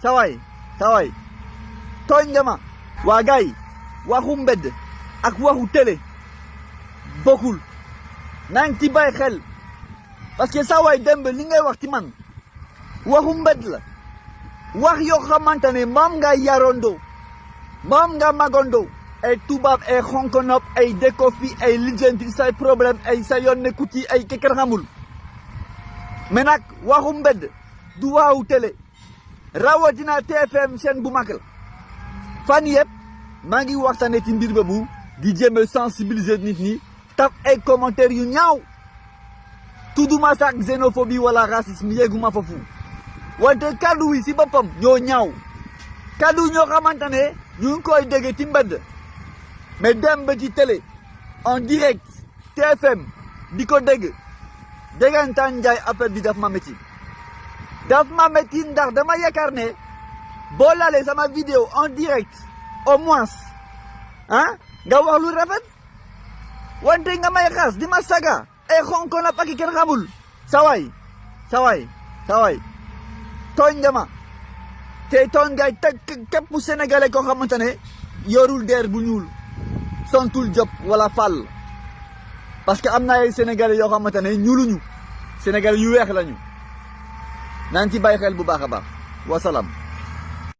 sawaay tooñ nga ma waa gars yi waxu mbedd ak waxu télé bokkul naa ngi ci bàyyi xel parce que sawaay demb li ngay wax ci man waxu mbedd la wax yoo xamante ne moom nga yarondoo moom nga magondoo ay tubaab ay xonkonop ay déko fi ay lijjanti say problème ay sa yoon nekku ci ay kekkër xamul mais nag waxu mbedd du waawu télé rawatina TFM chaîne bu mag la fan yëpp maa ngi waxtaane ci mbir boobu di jéem a sensibiliser nit ñi taf ay commentaires yu ñaaw tudduma sax xénophobie wala racisme yéeguma foofu wante kaddu yi si boppam ñoo ñaaw kaddu ñoo xamante ne ñu ngi koy dégg ci mbedd mais dem ba ci télé en direct TFM di ko dégg déggantaan njaay affaire bi daf ma métti ndax dama yaakaar ne boo laalee sama vidéo en direct au moins nga wax lu rafet wante nga may xas di ma saga ay xonko na paki kenn xamul sawaay tooñ nga ma te tooñ ngay teg képp sénégalais koo xamante ne yorul der bu ñuul santul Diop wala Fall parce que am na ay sénégalais yoo xamante ne ñuuluñu sénégalais yu weex lañu naan ci bàyyi xel bu baax a baax wasalaam